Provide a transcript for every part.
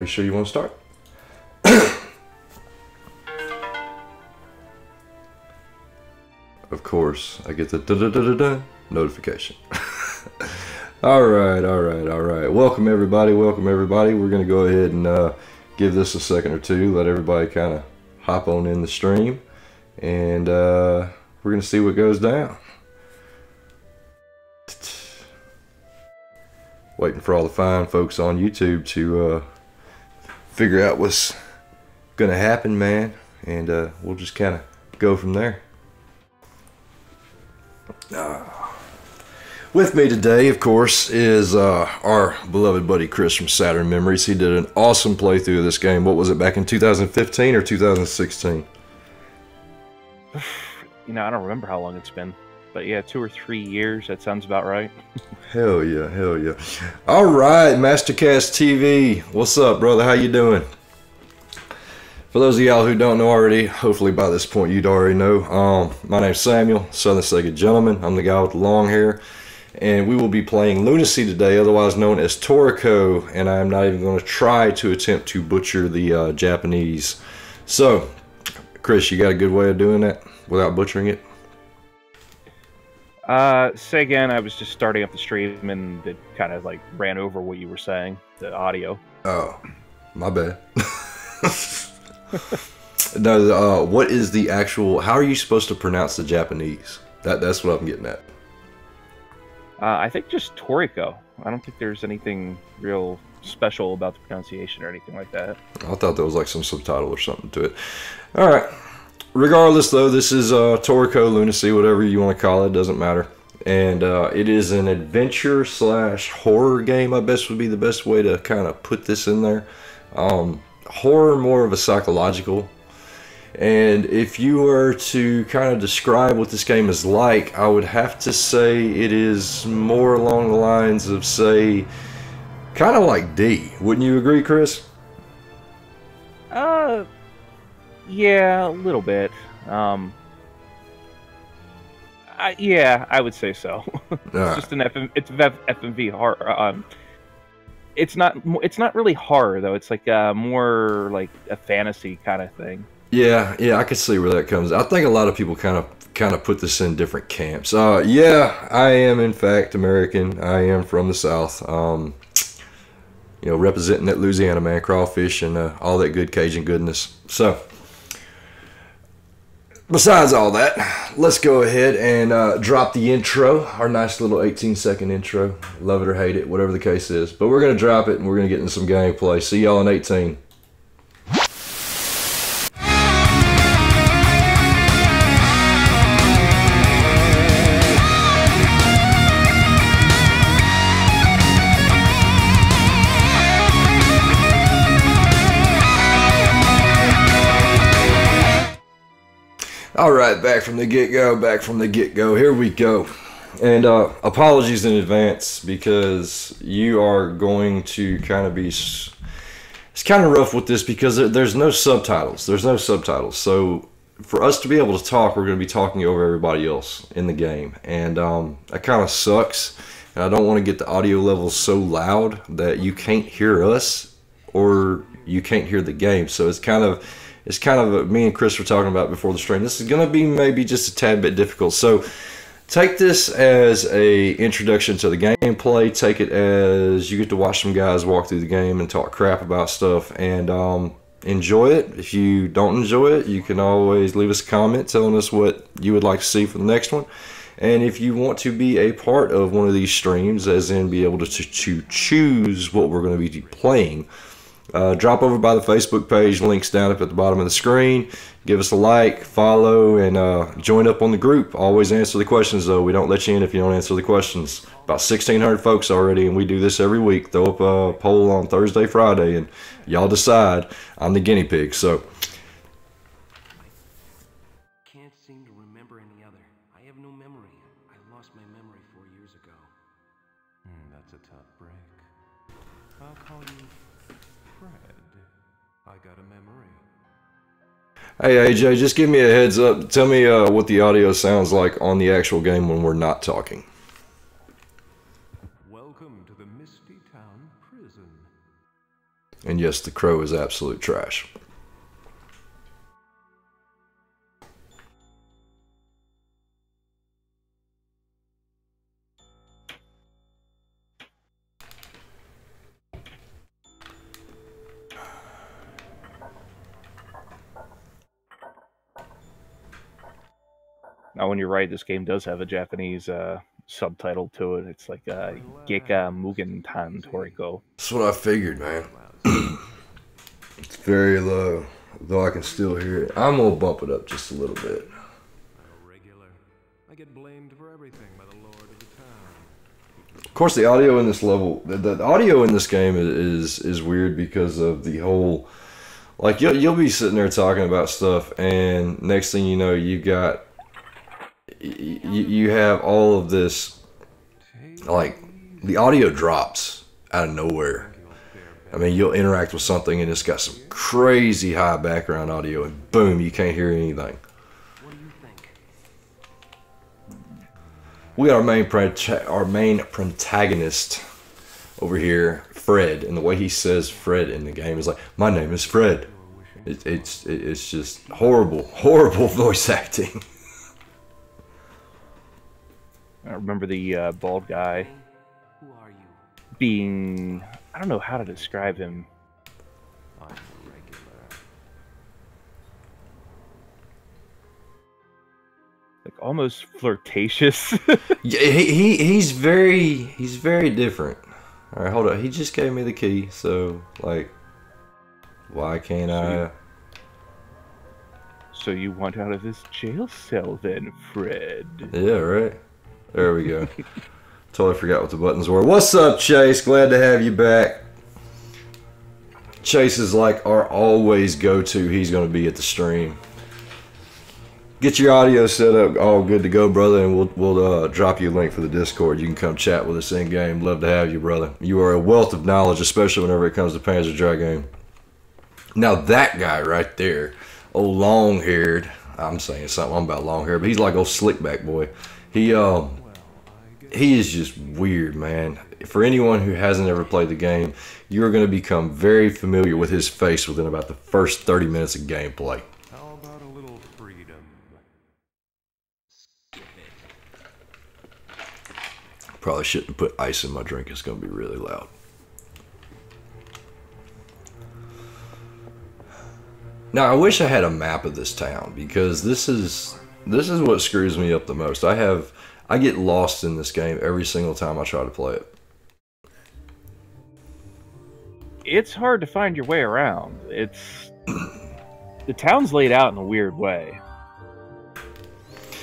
Are you sure you want to start? Of course, I get the da-da-da-da-da notification. Alright. Welcome everybody. We're going to go ahead and give this a second or two, let everybody kind of hop on in the stream, and we're going to see what goes down. Waiting for all the fine folks on YouTube to figure out what's going to happen, man, and we'll just kind of go from there. With me today, of course, is our beloved buddy Chris from Saturn Memories. He did an awesome playthrough of this game. What was it, back in 2015 or 2016? You know, I don't remember how long it's been. But yeah, 2 or 3 years, that sounds about right. Hell yeah, hell yeah. Alright, Mastercast TV. What's up, brother? How you doing? For those of y'all who don't know already, hopefully by this point you'd already know. My name's Samuel, Southern Sega Gentleman. I'm the guy with the long hair. And we will be playing Lunacy today, otherwise known as Torico. And I'm not even going to try to attempt to butcher the Japanese. So, Chris, you got a good way of doing that without butchering it? Say again, I was just starting up the stream and it kind of like ran over what you were saying, the audio. Oh, my bad. No, what is the actual, how are you supposed to pronounce the Japanese? That's what I'm getting at. I think just Torico. I don't think there's anything real special about the pronunciation or anything like that. I thought there was like some subtitle or something to it. Alright. Regardless, though, this is Torico, Lunacy, whatever you want to call it, doesn't matter. And it is an adventure slash horror game, I guess would be the best way to kind of put this in there. Horror, more of a psychological. And if you were to kind of describe what this game is like, I would have to say it is more along the lines of, say, kind of like D. Wouldn't you agree, Chris? Yeah, a little bit. Yeah, I would say so. It's just an FMV horror. It's not really horror though. It's like more like a fantasy kind of thing. Yeah, I could see where that comes. I think a lot of people kind of put this in different camps. Yeah, I am in fact American. I am from the South. You know, representing that Louisiana, man, crawfish and all that good Cajun goodness. So, besides all that, let's go ahead and drop the intro, our nice little 18-second intro. Love it or hate it, whatever the case is. But we're going to drop it and we're going to get into some gameplay. See y'all in 18. Alright, back from the get-go, here we go. And apologies in advance, because you are going to kind of be, it's kind of rough with this because there's no subtitles. So for us to be able to talk, we're going to be talking over everybody else in the game. And that kind of sucks. And I don't want to get the audio levels so loud that you can't hear us or you can't hear the game. So it's kind of me and Chris were talking about before the stream. This is going to be maybe just a tad bit difficult. So take this as a introduction to the gameplay. Take it as you get to watch some guys walk through the game and talk crap about stuff, and enjoy it. If you don't enjoy it, you can always leave us a comment telling us what you would like to see for the next one. And if you want to be a part of one of these streams, as in be able to choose what we're going to be playing, drop over by the Facebook page, links down up at the bottom of the screen. Give us a like, follow, and join up on the group. Always answer the questions, though. We don't let you in if you don't answer the questions. About 1,600 folks already, and we do this every week. Throw up a poll on Thursday, Friday, and y'all decide. I'm the guinea pig, so. Can't seem to remember any other. I have no memory. I lost my memory 4 years ago. That's a tough break. I'll call you Fred. I got a memory. Hey AJ, just give me a heads up. Tell me what the audio sounds like on the actual game when we're not talking. Welcome to the Misty Town prison. And yes, the crow is absolute trash. Now, when you're right, this game does have a Japanese subtitle to it. It's like Geka Mugen Tan Torico. That's what I figured, man. It's very low, though I can still hear it. I'm gonna bump it up just a little bit. I get blamed for everything by the lord of the town. Of course, the audio in this level, the audio in this game is weird because of the whole, like you'll be sitting there talking about stuff, and next thing you know, you have all of this, like the audio drops out of nowhere. I mean, you'll interact with something and it's got some crazy high background audio, and boom, you can't hear anything. What do you think? We got our main protagonist over here, Fred, and the way he says Fred in the game is like, "My name is Fred." It's just horrible voice acting. I remember the bald guy Who are you? being, I don't know how to describe him. I'm a regular. Like almost flirtatious. Yeah, he's very different. All right, hold on. He just gave me the key, so like, why can't I? So you want out of this jail cell then, Fred? Yeah, right. There we go. Totally forgot what the buttons were. What's up, Chase? Glad to have you back. Chase is like our always go-to. He's going to be at the stream. Get your audio set up, all good to go, brother, and we'll drop you a link for the Discord. You can come chat with us in game. Love to have you, brother. You are a wealth of knowledge, especially whenever it comes to Panzer Dragoon. Now that guy right there, old long-haired. I'm saying something about long hair, but he's like old slickback boy. He is just weird, man. For anyone who hasn't ever played the game, you're going to become very familiar with his face within about the first 30 minutes of gameplay. How about a little freedom? Probably shouldn't put ice in my drink. It's going to be really loud. Now, I wish I had a map of this town, because this is what screws me up the most. I get lost in this game every single time I try to play it. It's hard to find your way around. The town's laid out in a weird way.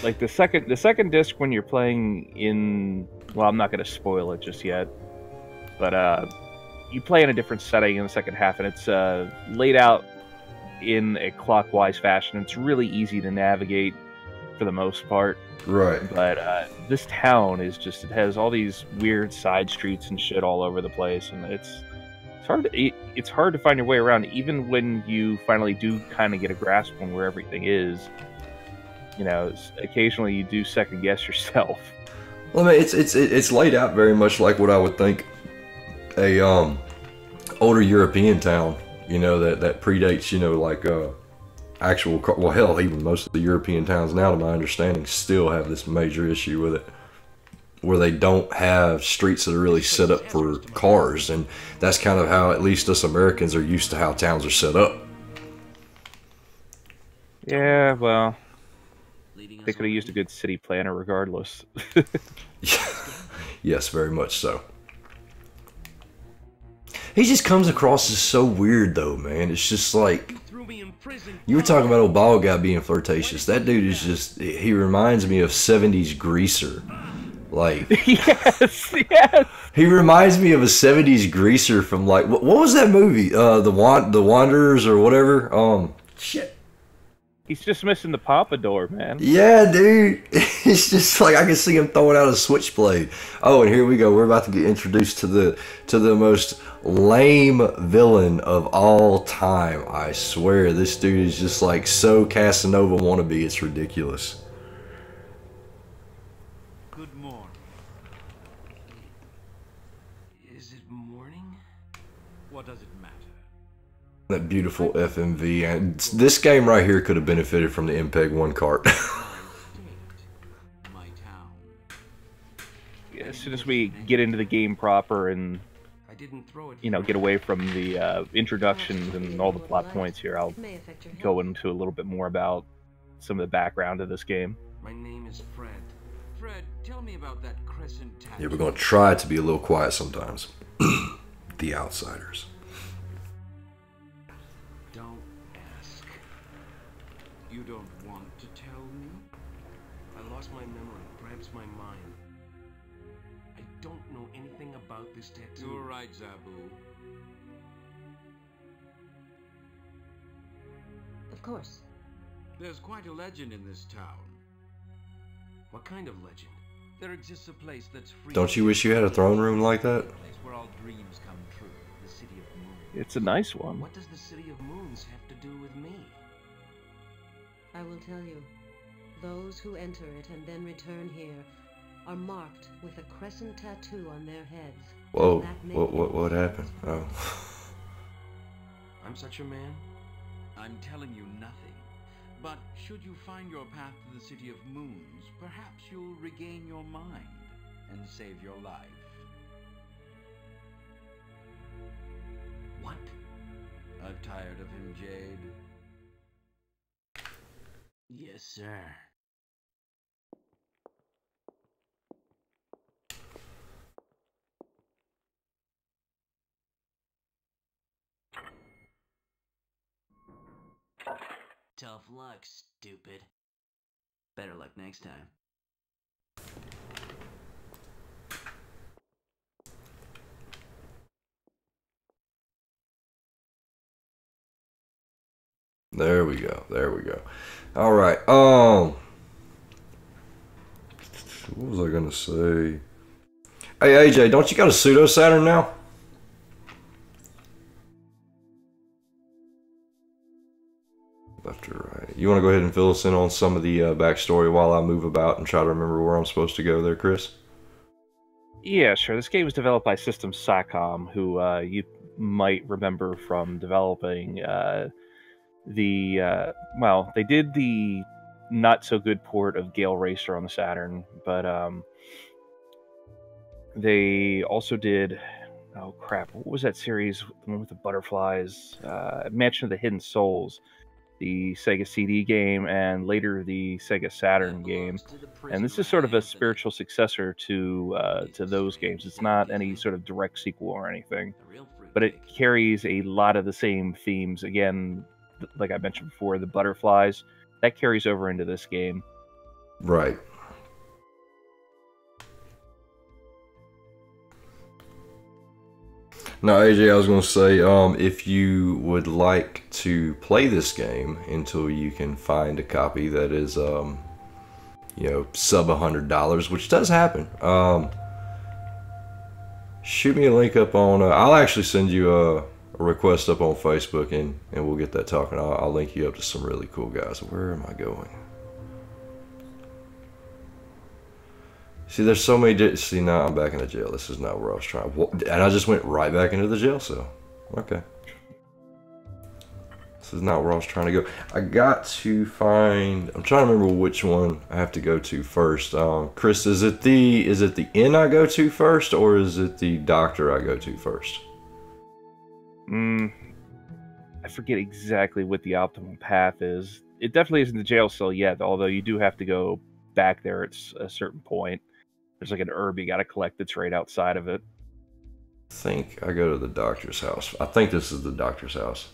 Like the second disc when you're playing in, well, I'm not going to spoil it just yet, but you play in a different setting in the second half, and it's laid out in a clockwise fashion. It's really easy to navigate for the most part. Right. But this town is just, it has all these weird side streets and shit all over the place, and it's hard to find your way around, even when you finally do kind of get a grasp on where everything is. You know, occasionally you do second guess yourself. Well, I mean, it's laid out very much like what I would think a older European town, you know, that predates, you know, like actual, well, hell, even most of the European towns now, to my understanding, still have this major issue with it, where they don't have streets that are really set up for cars, and that's kind of how at least us Americans are used to how towns are set up. Yeah, well, they could have used a good city planner regardless. Yes, very much so. He just comes across as so weird, though, man. It's just like, you were talking about old bald guy being flirtatious. That dude is just, he reminds me of 70s Greaser. Like, yes. He reminds me of a 70s Greaser from, like, what was that movie? The Wanderers or whatever? Shit. He's just missing the pompadour, man. Yeah, dude. It's just like I can see him throwing out a switchblade. Oh, and here we go. We're about to get introduced to the most lame villain of all time. I swear, this dude is just like so Casanova wannabe. It's ridiculous. Good morning. Is it morning? What does it matter? That beautiful FMV. And this game right here could have benefited from the MPEG-1 cart. My town. Yeah, as soon as we get into the game proper and, I didn't throw it. you know, get away from the introductions and all the plot points here, I'll go into a little bit more about some of the background of this game. My name is Fred. Fred, tell me about that crescent tattoo. Yeah, we're going to try to be a little quiet sometimes. The Outsiders. Don't ask. You don't want to tell me? I lost my memory, perhaps my mind. I don't know anything about this tattoo. You're right, Zabu. Of course. There's quite a legend in this town. What kind of legend? There exists a place that's free. Don't you wish you had a throne room like that? A place where all dreams come true. The city of moon. It's a nice one. What does the City of Moons have to do with me? I will tell you. Those who enter it and then return here are marked with a crescent tattoo on their heads. Whoa, That may what be happened? Oh. I'm such a man? I'm telling you nothing. But should you find your path to the City of Moons, perhaps you'll regain your mind and save your life. What? I'm tired of him, Jade. Yes, sir. Tough luck, stupid. Better luck next time. There we go. There we go. All right. What was I gonna say? Hey AJ, don't you got a pseudo Saturn now? Left or right? You want to go ahead and fill us in on some of the backstory while I move about and try to remember where I'm supposed to go there, Chris? Yeah, sure. This game was developed by System Sacom, who you might remember from developing well, they did the not so good port of Gale Racer on the Saturn, but they also did, oh crap, what was that series, the one with the butterflies? Mansion of the Hidden Souls, the Sega CD game, and later the Sega Saturn game. And this is sort of a spiritual successor to those games. It's not any sort of direct sequel or anything, but it carries a lot of the same themes. Again, like I mentioned before, the butterflies, that carries over into this game. Right. Now, AJ, I was going to say, if you would like to play this game until you can find a copy that is, you know, sub $100, which does happen, shoot me a link up on, I'll actually send you a request up on Facebook, and we'll get that talking. I'll link you up to some really cool guys. Where am I going? See, there's so many. See, now I'm back in the jail. This is not where I was trying. And I just went right back into the jail cell. Okay. This is not where I was trying to go. I got to find. I'm trying to remember which one I have to go to first. Chris, is it the inn I go to first, or is it the doctor I go to first? I forget exactly what the optimal path is. It definitely isn't the jail cell yet, although you do have to go back there at a certain point. There's like an herb you got to collect that's right outside of it. I think I go to the doctor's house. I think this is the doctor's house.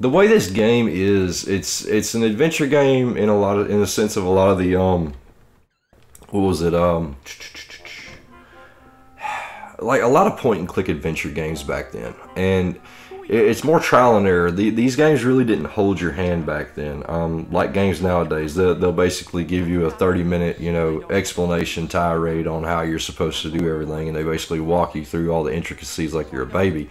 The way this game is, it's an adventure game in the sense of a lot of the what was it, like a lot of point and click adventure games back then, and it's more trial and error. These games really didn't hold your hand back then. Like games nowadays, they'll basically give you a 30-minute, you know, explanation tirade on how you're supposed to do everything, and they basically walk you through all the intricacies like you're a baby.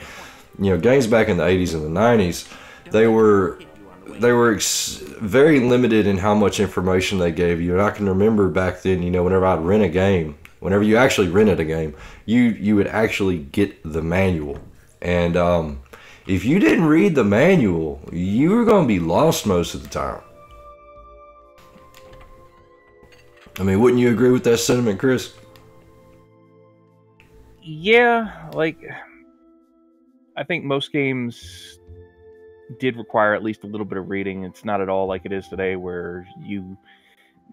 You know, games back in the 80s and the 90s, they were very limited in how much information they gave you. And I can remember back then, you know, whenever I'd rent a game, whenever you actually rented a game, you would actually get the manual. And if you didn't read the manual, you were going to be lost most of the time. I mean, wouldn't you agree with that sentiment, Chris? Yeah, like, I think most games did require at least a little bit of reading. It's not at all like it is today, where you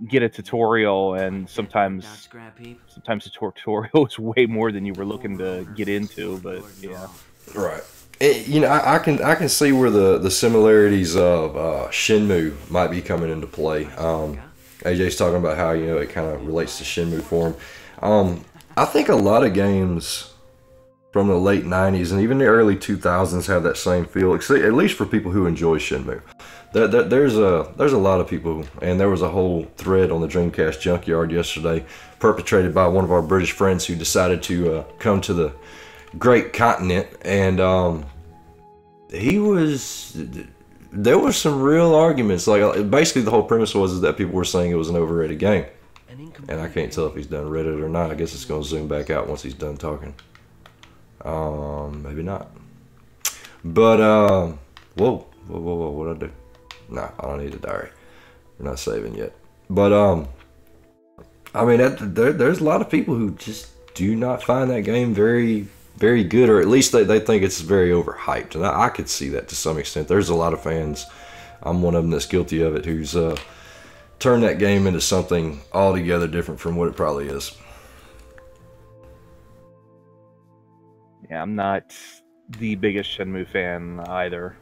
get a tutorial, and sometimes the tutorial is way more than you were looking to get into. But yeah, right. You know, I can see where the similarities of Shenmue might be coming into play. AJ's talking about how, you know, it kind of relates to Shenmue for him. I think a lot of games from the late 90s and even the early 2000s have that same feel, at least for people who enjoy Shenmue. There's a lot of people, and there was a whole thread on the Dreamcast Junkyard yesterday perpetrated by one of our British friends who decided to come to the great continent, and there were some real arguments. Like, basically the whole premise was that people were saying it was an overrated game, and I can't tell if he's done read it or not. I guess it's going to zoom back out once he's done talking. Maybe not. But whoa, what'd I do? Nah, I don't need a diary. We're not saving yet. But I mean, there's a lot of people who just do not find that game very, very good, or at least they think it's very overhyped, and I could see that to some extent. There's a lot of fans, I'm one of them that's guilty of it, who's turned that game into something altogether different from what it probably is. yeah, I'm not the biggest Shenmue fan either.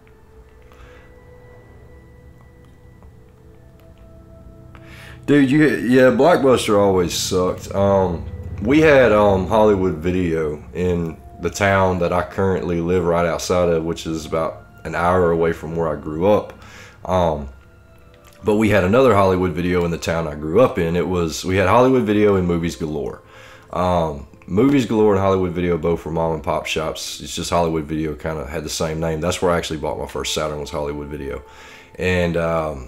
Dude, yeah, Blockbuster always sucked. We had Hollywood Video in the town that I currently live right outside of, which is about an hour away from where I grew up. But we had another Hollywood Video in the town I grew up in. We had Hollywood Video and Movies Galore. Movies Galore and Hollywood Video both were mom and pop shops. It's just Hollywood Video kind of had the same name. That's where I actually bought my first Saturn, was Hollywood Video. And now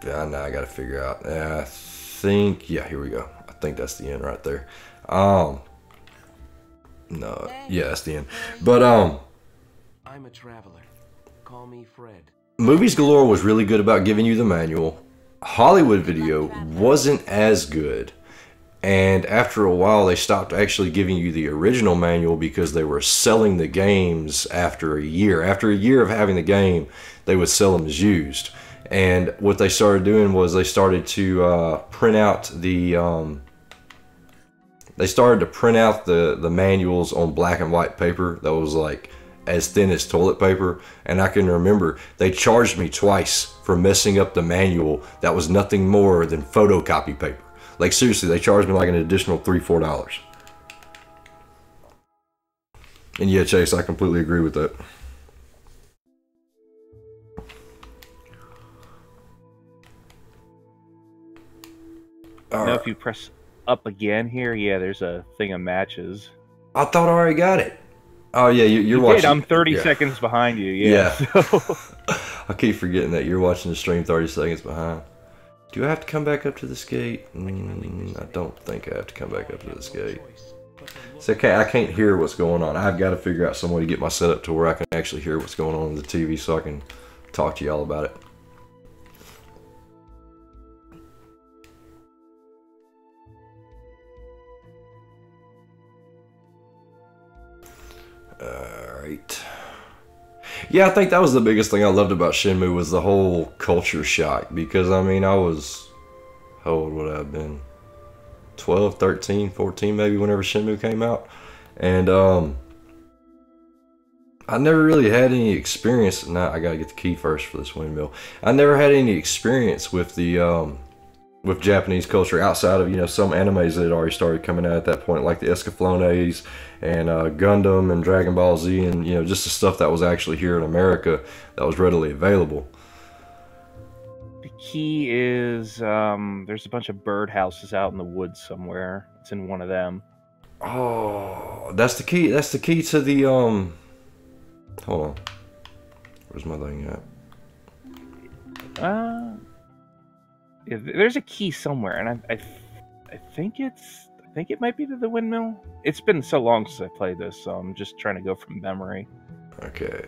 I got to figure out. I think, yeah, here we go. I think that's the end right there. No, yeah, that's the end. But I'm a traveler. Call me Fred. Movies Galore was really good about giving you the manual. Hollywood Video wasn't as good. And after a while, they stopped actually giving you the original manual because they were selling the games after a year. After a year of having the game, they would sell them as used. And what they started doing was they started to print out the manuals on black and white paper that was like as thin as toilet paper. And I can remember they charged me twice for messing up the manual that was nothing more than photocopy paper. Like, seriously, they charged me like an additional $3-4. And yeah, Chase, I completely agree with that. Now, if you press up again here, yeah, there's a thing of matches. I thought I already got it. Oh yeah, you're watching. I'm 30 seconds behind you. Yeah. So. I keep forgetting that you're watching the stream 30 seconds behind. Do I have to come back up to this gate? I don't think I have to come back up to this gate. So I can't hear what's going on. I've got to figure out some way to get my setup to where I can actually hear what's going on in the TV so I can talk to y'all about it. Alright. Yeah, I think that was the biggest thing I loved about Shenmue, was the whole culture shock. Because, I mean, I was... How old would I have been? 12, 13, 14 maybe, whenever Shenmue came out. And, I never really had any experience... Now, I gotta get the key first for this windmill. I never had any experience with the, with Japanese culture outside of, you know, some animes that had already started coming out at that point, like the Escaflownes and Gundam and Dragon Ball Z, and, you know, just the stuff that was actually here in America that was readily available. The key is there's a bunch of birdhouses out in the woods somewhere. It's in one of them. Oh, that's the key. That's the key to the Hold on. Where's my thing at? Yeah, there's a key somewhere, and I think it's think it might be to the windmill. It's been so long since I played this, so I'm just trying to go from memory. Okay.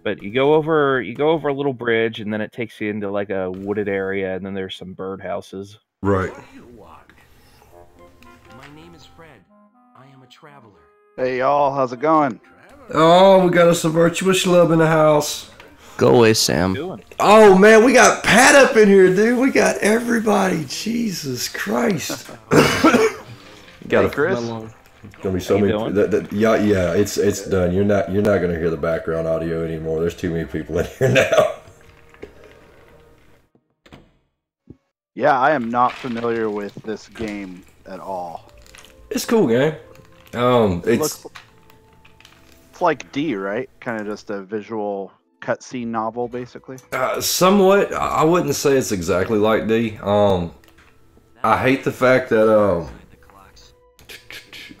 But you go over a little bridge, and then it takes you into like a wooded area, and then there's some birdhouses. Right. What do you want? My name is Fred. I am a traveler. Hey y'all, how's it going? Oh, we got us a virtuous schlub in the house. Go away, Sam. Oh man, we got Pat up in here, dude. We got everybody. Jesus Christ. Got Hey, Chris. Gonna be so many. Yeah, it's done. You're not gonna hear the background audio anymore. There's too many people in here now. Yeah, I am not familiar with this game at all. It's a cool game. It's like D, right? Kind of just a visual cutscene novel, basically. Somewhat. I wouldn't say it's exactly like D. I hate the fact that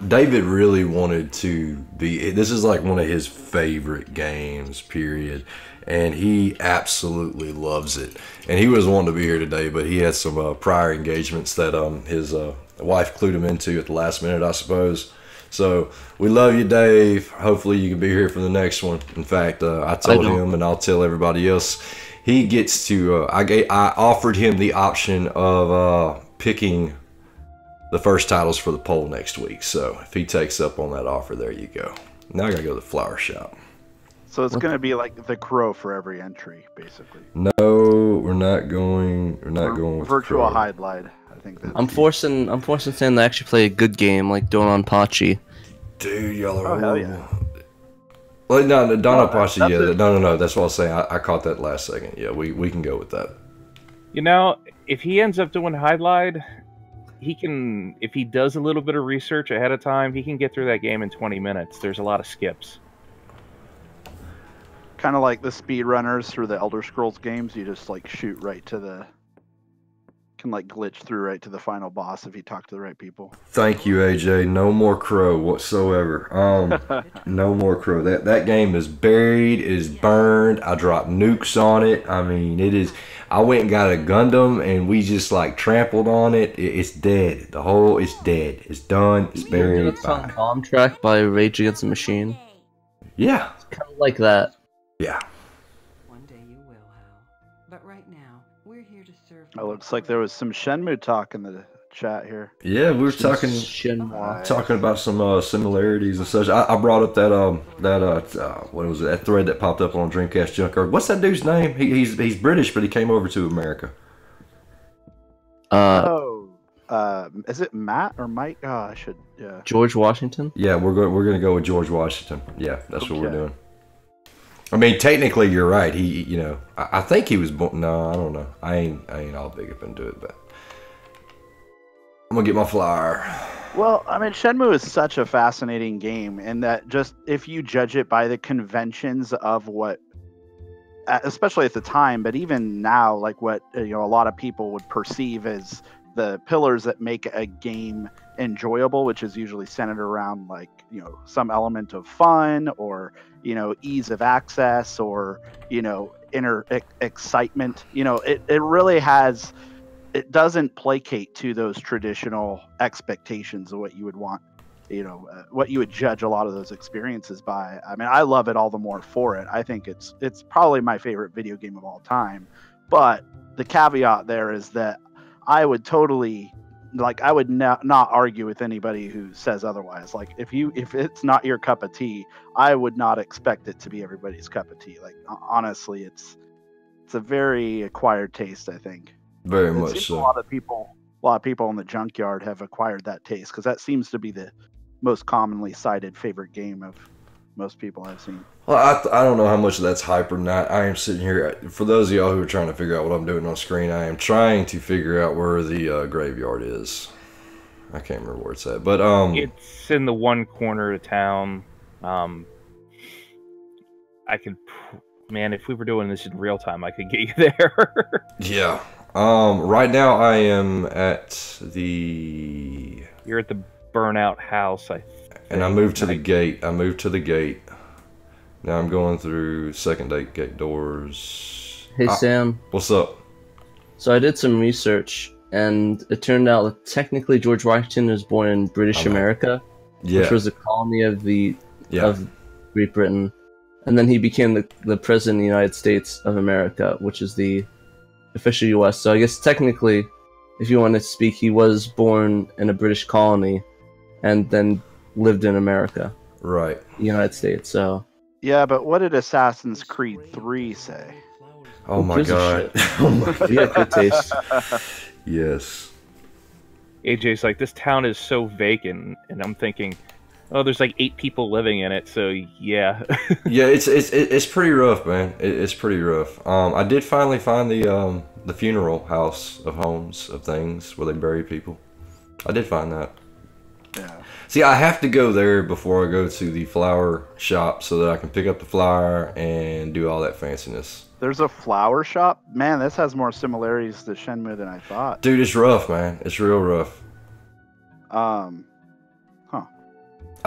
David really wanted to be. This is like one of his favorite games, period. And he absolutely loves it. And he was wanting to be here today, but he had some prior engagements that his wife clued him into at the last minute, I suppose. So we love you, Dave. Hopefully you can be here for the next one. In fact, I told him, and I'll tell everybody else, he gets to. I offered him the option of picking the first titles for the poll next week. So if he takes up on that offer, there you go. Now I gotta go to the flower shop. So it's going to be like the crow for every entry, basically. No, we're not going. We're not going with virtual the crow. highlight. I think that's I'm forcing Sam to actually play a good game like Dononpachi. Dude, y'all are. Oh hell yeah! Well, no, Dononpachi. Yeah, no. That's what I was saying. I caught that last second. Yeah, we can go with that. You know, if he ends up doing highlight, he can. If he does a little bit of research ahead of time, he can get through that game in 20 minutes. There's a lot of skips. Kind of like the speedrunners through the Elder Scrolls games. You just like shoot right to the. Can like glitch through right to the final boss if you talk to the right people. Thank you, AJ. No more crow whatsoever. No more crow. That game is buried, is burned. I dropped nukes on it. I mean, it is. I went and got a Gundam and we just like trampled on it. It's dead. It's dead. It's done. It's buried. It's on Bomb Track by Rage Against the Machine. Yeah. It's kind of like that. Yeah. One day you will, Hal. But right now, we're here to serve. It looks like there was some Shenmue talk in the chat here. Yeah, we were talking about some similarities and such. I brought up that what was it? That thread that popped up on Dreamcast Junkyard. What's that dude's name? He's British, but he came over to America. Is it Matt or Mike? Oh, I should. Yeah. George Washington. Yeah, we're gonna go with George Washington. Yeah, that's what we're doing. I mean, technically, you're right. I think he was born. No, I don't know. I ain't all big up into it, but I'm gonna get my flyer. Well, I mean, Shenmue is such a fascinating game, and that just if you judge it by the conventions of what, especially at the time, but even now, like what a lot of people would perceive as the pillars that make a game enjoyable, which is usually centered around like some element of fun or ease of access or inner excitement. It really has. It doesn't placate to those traditional expectations of what you would want, what you would judge a lot of those experiences by. I mean, I love it all the more for it. I think it's probably my favorite video game of all time. But the caveat there is that I would totally, I would not argue with anybody who says otherwise. Like, if it's not your cup of tea, I would not expect it to be everybody's cup of tea. Like, honestly, it's a very acquired taste, I think. Very much so. A lot of people in the Junkyard have acquired that taste because that seems to be the most commonly cited favorite game of most people I've seen. Well, I don't know how much of that's hype or not. I am sitting here, for those of y'all who are trying to figure out what I'm doing on screen, I am trying to figure out where the graveyard is. I can't remember where it's at, but it's in the one corner of town. Man, if we were doing this in real time, I could get you there. Yeah. Right now I am at the... You're at the burnout house, I think. And I moved to the gate. Now I'm going through second gate doors. Hey, Sam. What's up? So I did some research. and it turned out that technically George Washington was born in British America, which was a colony of of Great Britain, and then he became the president of the United States of America, which is the official U.S. So I guess technically, if you want to speak, he was born in a British colony, and then lived in America, Right. the United States. So Yeah, but what did Assassin's Creed 3 say? Oh my gives a god. shit? Oh my god. he had good taste. Yes. AJ's like, this town is so vacant, and I'm thinking, oh, there's like 8 people living in it, so yeah. Yeah, it's pretty rough, man. It's pretty rough. I did finally find the funeral house of homes of things where they bury people. I did find that. Yeah. See, I have to go there before I go to the flower shop so that I can pick up the flower and do all that fanciness. There's a flower shop? Man, this has more similarities to Shenmue than I thought. Dude, it's rough, man. It's real rough. I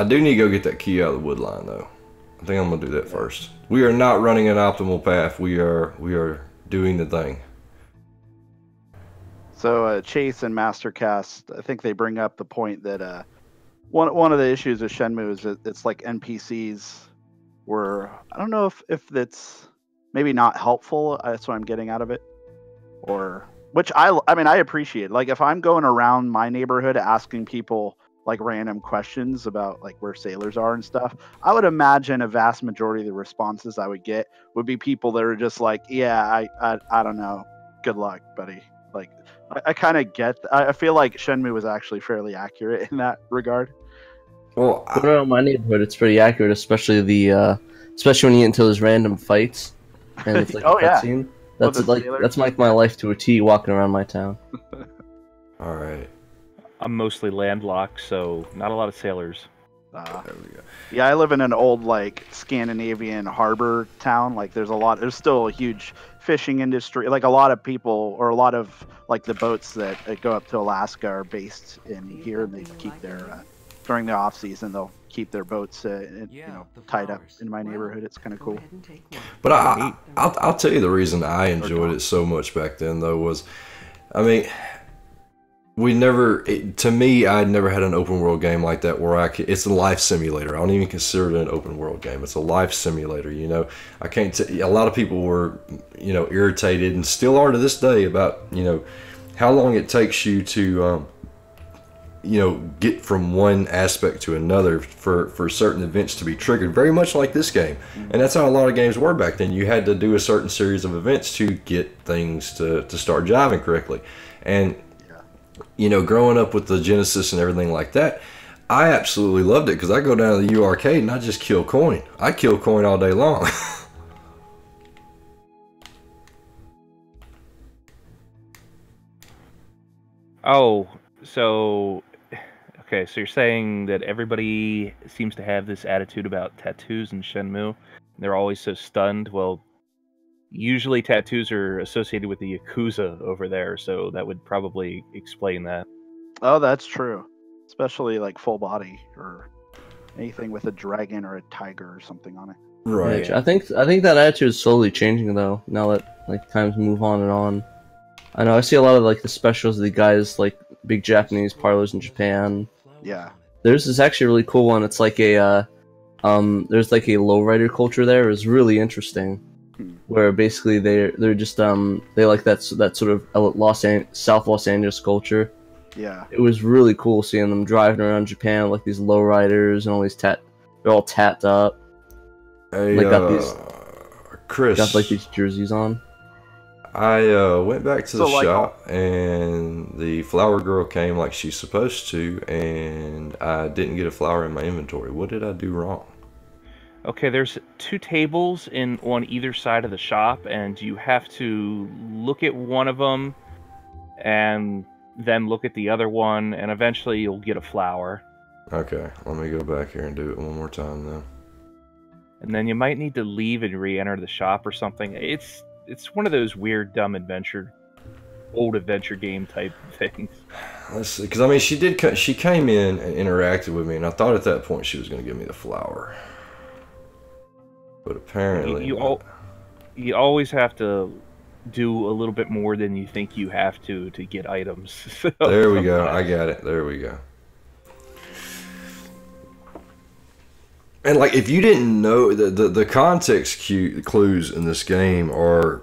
do need to go get that key out of the wood line, though. I think I'm gonna do that first. We are not running an optimal path. We are doing the thing. So Chase and Mastercast, I think they bring up the point that one of the issues with Shenmue is that it's like NPCs were, I don't know if that's maybe not helpful. That's what I'm getting out of it, or which I mean I appreciate. Like if I'm going around my neighborhood asking people like random questions about like where sailors are and stuff, I would imagine a vast majority of the responses I would get would be people that are just like, yeah, I don't know, good luck, buddy. Like I kind of get. I feel like Shenmue was actually fairly accurate in that regard. Well, Around my neighborhood, it's pretty accurate, especially especially when you get into those random fights, and it's like Oh, a yeah. cutscene. With That's the like sailors? that's like my life to a T, walking around my town. all right. I'm mostly landlocked, so not a lot of sailors. There we go. Yeah, I live in an old like Scandinavian harbor town. Like there's still a huge fishing industry. Like a lot of people, or a lot of like the boats that go up to Alaska are based in here, and they keep their during the off season they'll keep their boats tied up in my neighborhood. It's kind of cool. But I'll tell you the reason I enjoyed it so much back then, though, was, I mean, to me, I'd never had an open world game like that where it's a life simulator. I don't even consider it an open world game. It's a life simulator, you know. A lot of people were, irritated, and still are to this day, about, how long it takes you to, get from one aspect to another for certain events to be triggered, very much like this game. And that's how a lot of games were back then. You had to do a certain series of events to get things to start jiving correctly. And growing up with the Genesis and everything like that, I absolutely loved it, because I go down to the U Arcade and I just kill coin. I kill coin all day long. Oh, so okay, so you're saying that everybody seems to have this attitude about tattoos in Shenmue. They're always so stunned. Well, usually tattoos are associated with the Yakuza over there, so that would probably explain that. Oh, that's true. Especially like full body or anything with a dragon or a tiger or something on it. Right. I think that attitude is slowly changing though. Now that like times move on and on, I know I see a lot of like the specials of the guys like big Japanese parlors in Japan. Yeah. There's this actually really cool one. It's like there's like a lowrider culture there. It's really interesting, where basically they're just they like that sort of South Los Angeles culture. Yeah. It was really cool seeing them driving around Japan like theyese lowriders and all these they're all tapped up. Hey, Chris, got like these jerseys on. I went back to the So, like, shop, and the flower girl came like she's supposed to, and I didn't get a flower in my inventory. What did I do wrong? Okay, there's 2 tables on either side of the shop, and you have to look at one of them, and then look at the other one, and eventually you'll get a flower. Okay, let me go back here and do it one more time then. And then you might need to leave and re-enter the shop or something. It's one of those weird, dumb old adventure game type things. Let's see, because I mean, she came in and interacted with me, and I thought at that point she was going to give me the flower, but apparently you always have to do a little bit more than you think you have to get items. So, there we go. I got it. There we go. And like, if you didn't know, the context clues in this game are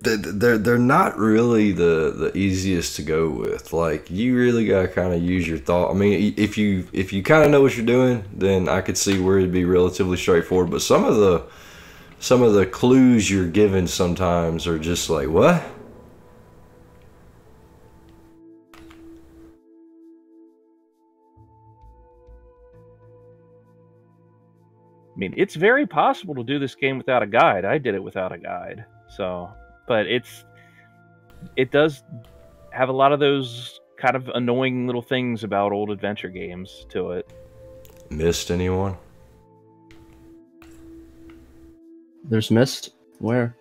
they're not really the easiest to go with. Like, you really gotta kind of use your thought. I mean, if you kind of know what you're doing, then I could see where it'd be relatively straightforward. But some of the clues you're given sometimes are just like, what? I mean, it's very possible to do this game without a guide. I did it without a guide. So, but it does have a lot of those kind of annoying little things about old adventure games to it. Missed anyone? There's mist? Where?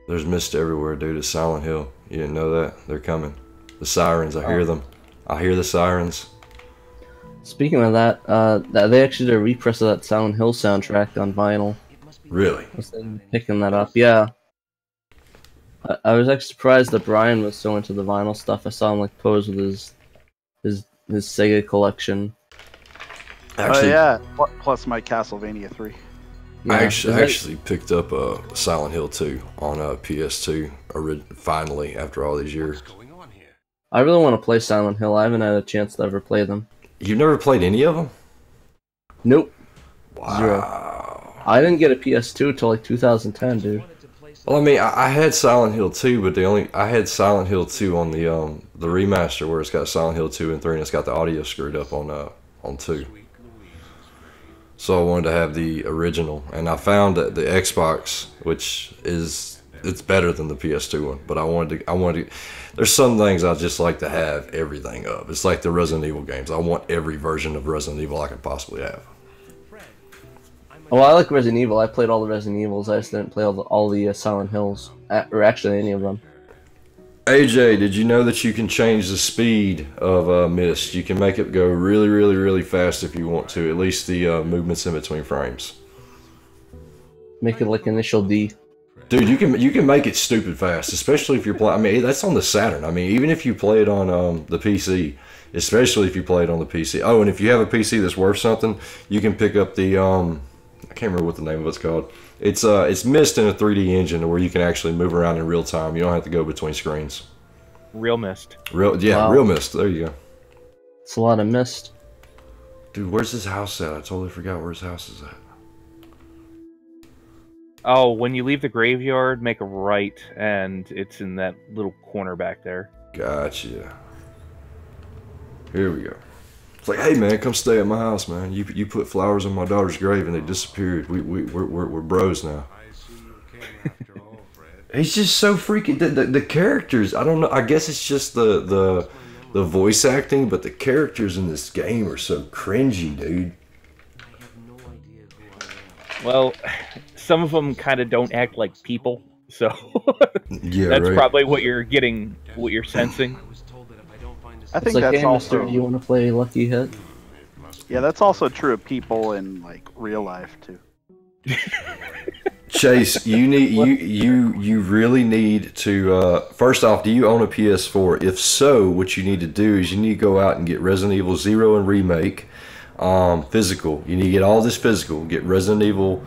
There's mist everywhere, dude. It's Silent Hill. You didn't know that? They're coming. The sirens, I hear them. I hear the sirens. Speaking of that, they actually did a repress of that Silent Hill soundtrack on vinyl. Really? I was picking that up, yeah. I was actually surprised that Brian was so into the vinyl stuff. I saw him like pose with his Sega collection. Actually, yeah. Plus my Castlevania 3. Yeah, I actually picked up Silent Hill 2 on PS2 finally after all these years. I really want to play Silent Hill. I haven't had a chance to ever play them. You've never played any of them? Nope. Wow. Zero. I didn't get a PS2 until like 2010, dude. Well, I mean, I had Silent Hill 2, but I had Silent Hill 2 on the remaster where it's got Silent Hill 2 and 3, and it's got the audio screwed up on 2. So I wanted to have the original, and I found that the Xbox, which it's better than the PS2 one, but I wanted to. There's some things I just like to have everything of. It's like the Resident Evil games. I want every version of Resident Evil I can possibly have. Oh, I like Resident Evil. I played all the Resident Evils. I just didn't play all the Silent Hills, or actually any of them. AJ, did you know that you can change the speed of Mist? You can make it go really, really, really fast if you want to. At least the movements in between frames. Make it like Initial D. Dude, you can make it stupid fast, especially if you're playing. I mean, that's on the Saturn. I mean, even if you play it on the PC, especially if you play it on the PC. Oh, and if you have a PC that's worth something, you can pick up the I can't remember what the name of it's called. It's Mist in a 3D engine where you can actually move around in real time. You don't have to go between screens. Real Mist. Wow. Real Mist. There you go. It's a lot of Mist. Dude, where's his house at? I totally forgot where his house is at. Oh, when you leave the graveyard, make a right, and it's in that little corner back there. Gotcha. Here we go. It's like, hey man, come stay at my house, man. You put flowers on my daughter's grave and they disappeared. We're bros now. He's just so freaking. The characters, I don't know. I guess it's just the voice acting, but the characters in this game are so cringy, dude. Well, some of them kind of don't act like people, so yeah, that's right. probably what you're getting, what you're sensing. I think like, that's hey, also. Mister, do you want to play Lucky Hit? Yeah, that's also true of people in like real life too. Chase, you really need to. First off, do you own a PS4? If so, what you need to do is you need to go out and get Resident Evil 0 and Remake, physical. You need to get all this physical. Get Resident Evil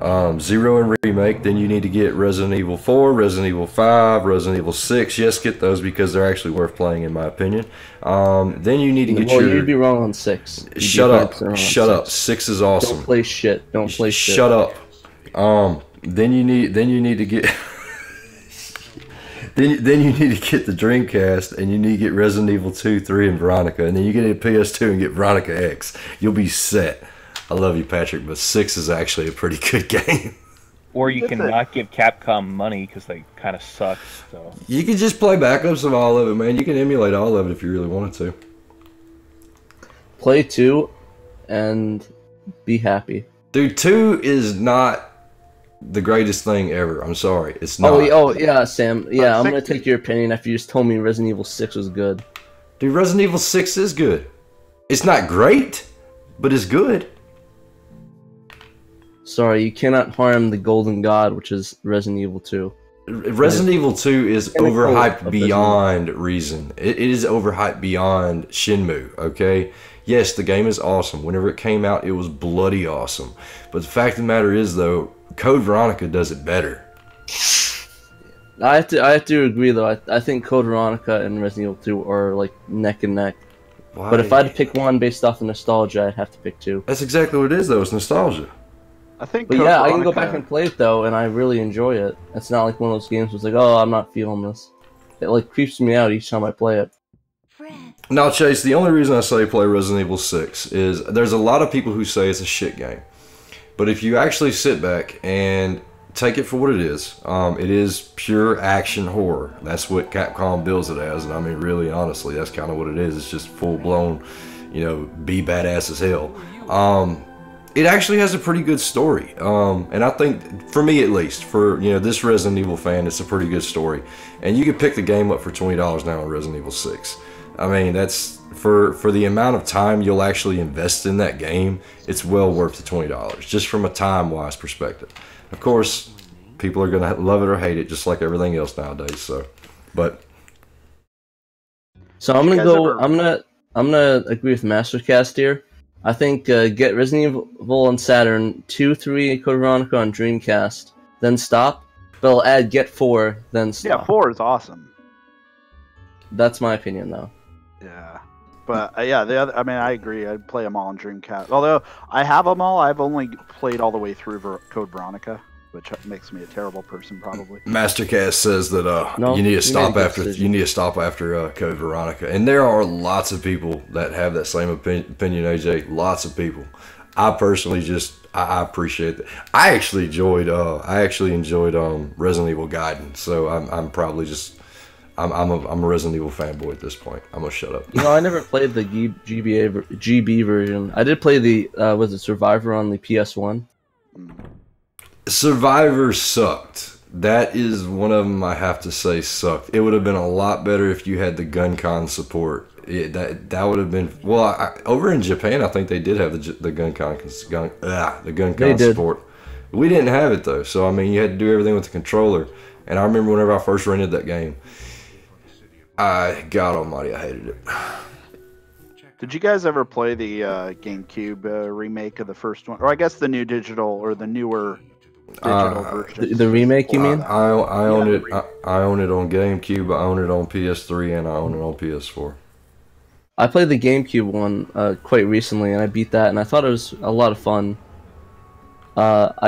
0 and Remake. Then you need to get Resident Evil 4, Resident Evil 5, Resident Evil 6. Yes, get those because they're actually worth playing in my opinion. Then you need to get your. You'd be wrong on 6. Shut up! Shut up! 6 is awesome. Don't play shit. Don't play shit. Shut up. Then you need to get then you need to get the Dreamcast, and you need to get Resident Evil 2, 3, and Veronica, and then you get a PS2 and get Veronica X. You'll be set. I love you, Patrick, but 6 is actually a pretty good game. Or you can not give Capcom money because they kind of suck. So you can just play backups of all of it, man. You can emulate all of it if you really wanted to. Play 2 and be happy. Dude, 2 is not the greatest thing ever. I'm sorry. It's not. Oh yeah, Sam. Yeah, I'm going to take your opinion after you just told me Resident Evil 6 was good. Dude, Resident Evil 6 is good. It's not great, but it's good. Sorry, you cannot harm the Golden God, which is Resident Evil 2. Resident Evil 2 is overhyped beyond reason. It is overhyped beyond Shenmue, okay? Yes, the game is awesome. Whenever it came out, it was bloody awesome. But the fact of the matter is, though, Code Veronica does it better. I have to agree, though. I think Code Veronica and Resident Evil 2 are, like, neck and neck. Why? But if I had to pick one based off of nostalgia, I'd have to pick 2. That's exactly what it is, though. It's nostalgia. I think. But yeah, I can go back and play it though, and I really enjoy it. It's not like one of those games where it's like, oh, I'm not feeling this. It like creeps me out each time I play it. Now, Chase, the only reason I say play Resident Evil 6 is there's a lot of people who say it's a shit game. But if you actually sit back and take it for what it is pure action horror. That's what Capcom bills it as, and I mean, really, honestly, that's kind of what it is. It's just full-blown, you know, be badass as hell. It actually has a pretty good story, and I think, for me at least, for this Resident Evil fan, it's a pretty good story. And you can pick the game up for $20 now on Resident Evil 6. I mean, that's for the amount of time you'll actually invest in that game. It's well worth the $20, just from a time-wise perspective. Of course, people are gonna love it or hate it, just like everything else nowadays. So I'm gonna go. I'm gonna agree with Mastercast here. I think get Resident Evil on Saturn, 2, 3, Code Veronica on Dreamcast, then stop. But I'll add get 4, then stop. Yeah, 4 is awesome. That's my opinion, though. Yeah, but yeah, the other. I mean, I agree. I'd play them all on Dreamcast. Although I have them all, I've only played all the way through Code Veronica, which makes me a terrible person, probably. Mastercast says that you need to stop after Code Veronica, and there are lots of people that have that same opinion. AJ, lots of people. I personally I appreciate that. I actually enjoyed Resident Evil Gaiden, so I'm probably I'm a Resident Evil fanboy at this point. I'm gonna shut up. I never played the GB version. I did play the Survivor on the PS1. Survivor sucked. That is one of them I have to say sucked. It would have been a lot better if you had the GunCon support. That would have been over in Japan. I think they did have the GunCon support. We didn't have it though, so I mean you had to do everything with the controller. And I remember whenever I first rented that game, God Almighty, I hated it. Did you guys ever play the GameCube remake of the first one, or I guess the new digital or the newer digital version? The remake, you mean? I own it. I own it on GameCube. I own it on PS3, and I own it on PS4. I played the GameCube one quite recently, and I beat that, and I thought it was a lot of fun. I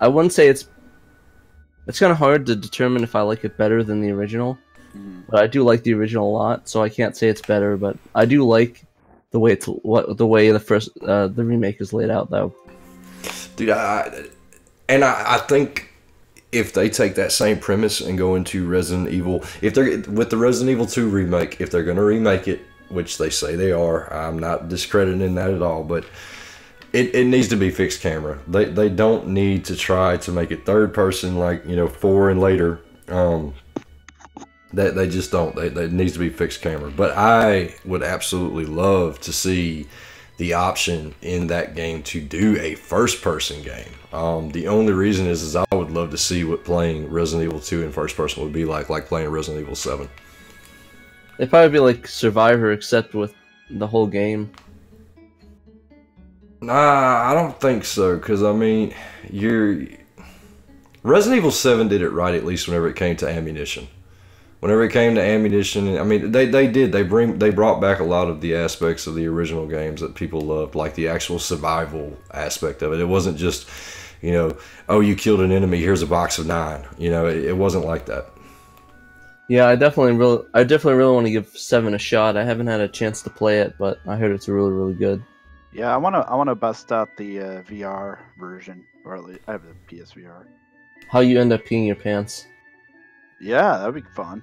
wouldn't say it's kind of hard to determine if I like it better than the original, but I do like the original a lot, so I can't say it's better, but I do like the way the remake is laid out, though. Dude, I think if they take that same premise and go into Resident Evil, if they're with the Resident Evil 2 remake, if they're going to remake it, which they say they are, I'm not discrediting that at all, but it needs to be fixed camera. They don't need to try to make it third person like 4 and later. They just don't. It needs to be fixed camera. But I would absolutely love to see the option in that game to do a first-person game. The only reason is I would love to see what playing Resident Evil 2 in first person would be like playing Resident Evil 7. It'd probably be like Survivor, except with the whole game. Nah, I don't think so, because I mean, Resident Evil 7 did it right, at least whenever it came to ammunition. Whenever it came to ammunition, I mean, they brought back a lot of the aspects of the original games that people loved, like the actual survival aspect of it. It wasn't just, oh, you killed an enemy, here's a box of 9. It wasn't like that. Yeah, I definitely really want to give 7 a shot. I haven't had a chance to play it, but I heard it's really, really good. Yeah, I wanna bust out the VR version, or at least I have the PSVR. How you end up peeing your pants? Yeah, that'd be fun.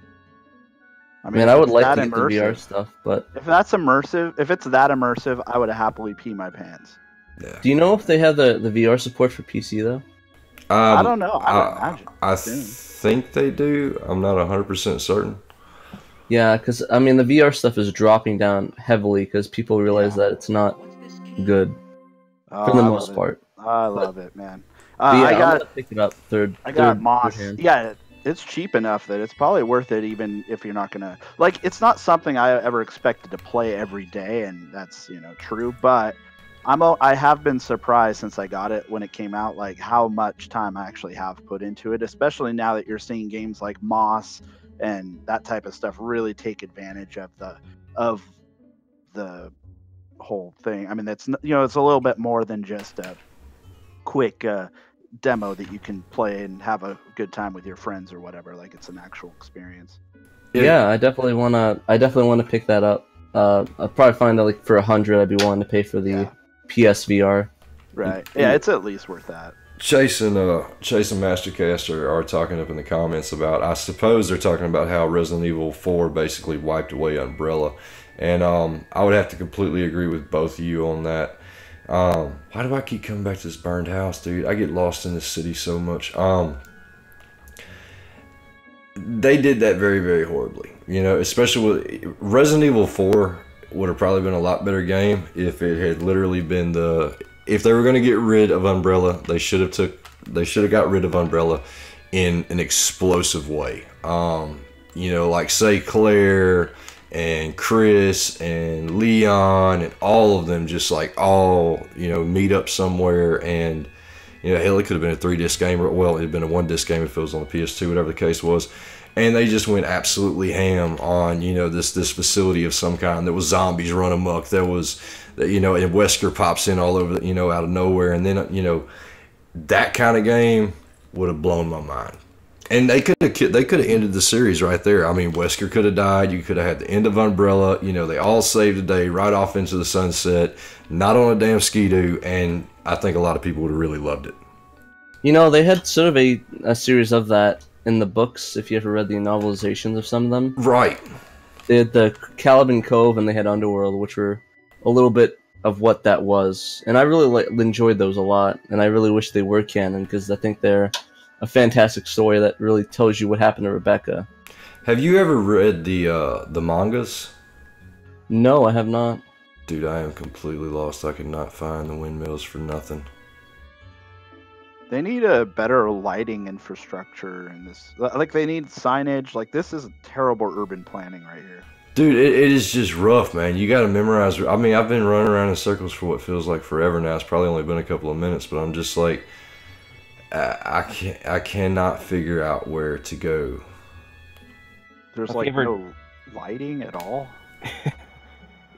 I mean, I would like to get the VR stuff, but if it's that immersive, I would happily pee my pants. Yeah. Do you know if they have the VR support for PC though? I don't know. I would imagine. I think they do. I'm not 100% certain. Yeah, because I mean the VR stuff is dropping down heavily because people realize that it's not good for the most part. I love it, man. I got pick it up third. I got Moss. Yeah, it's cheap enough that it's probably worth it, even if you're not gonna like. It's not something I ever expected to play every day, and that's true. But I have been surprised since I got it when it came out, like how much time I actually have put into it. Especially now that you're seeing games like Moss and that type of stuff really take advantage of the whole thing. I mean, it's it's a little bit more than just a quick demo that you can play and have a good time with your friends or whatever. Like, it's an actual experience. Yeah, I definitely wanna pick that up. I'll probably find that like for 100, I'd be willing to pay for the PSVR. Right. Yeah, it's at least worth that. Chase and Mastercaster are talking up in the comments about, I suppose they're talking about how Resident Evil 4 basically wiped away Umbrella. And I would have to completely agree with both of you on that. Why do I keep coming back to this burned house, dude? I get lost in this city so much. They did that very, very horribly. Especially with Resident Evil 4 would have probably been a lot better game if it had literally been if they were going to get rid of Umbrella, they should have got rid of Umbrella in an explosive way. Like say Claire and Chris and Leon and all of them just like meet up somewhere, and hell, it could have been a 3-disc game, or well, it'd have been a 1-disc game if it was on the PS2, whatever the case was. And they just went absolutely ham on this facility of some kind. There was zombies run amok. There was and Wesker pops in all over out of nowhere, and then that kind of game would have blown my mind. And they could have ended the series right there. I mean, Wesker could have died. You could have had the end of Umbrella. They all saved the day right off into the sunset, not on a damn skidoo, and I think a lot of people would have really loved it. They had sort of a series of that in the books, if you ever read the novelizations of some of them. Right. They had the Caliban Cove and they had Underworld, which were a little bit of what that was. And I really enjoyed those a lot, and I really wish they were canon, because I think they're a fantastic story that really tells you what happened to Rebecca. Have you ever read the mangas? No, I have not. Dude, I am completely lost. I could not find the windmills for nothing. They need a better lighting infrastructure in this. Like, they need signage. Like, this is terrible urban planning right here. Dude, it is just rough, man. You got to memorize. I mean, I've been running around in circles for what feels like forever now. It's probably only been a couple of minutes, but I'm just like, I cannot figure out where to go. There's like no lighting at all.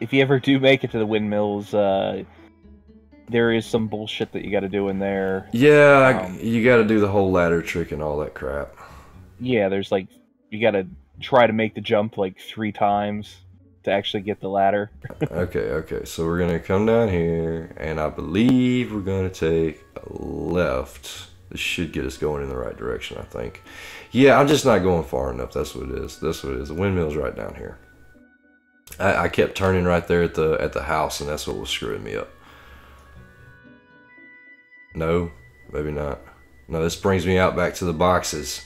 If you ever do make it to the windmills, there is some bullshit that you got to do in there. Yeah, you got to do the whole ladder trick and all that crap. Yeah, there's like, you got to try to make the jump like 3 times to actually get the ladder. Okay, so we're going to come down here, and I believe we're going to take a left. This should get us going in the right direction, I think. Yeah, I'm just not going far enough. That's what it is. The windmill's right down here. I kept turning right there at the house, and that's what was screwing me up. No, maybe not. No, this brings me out back to the boxes.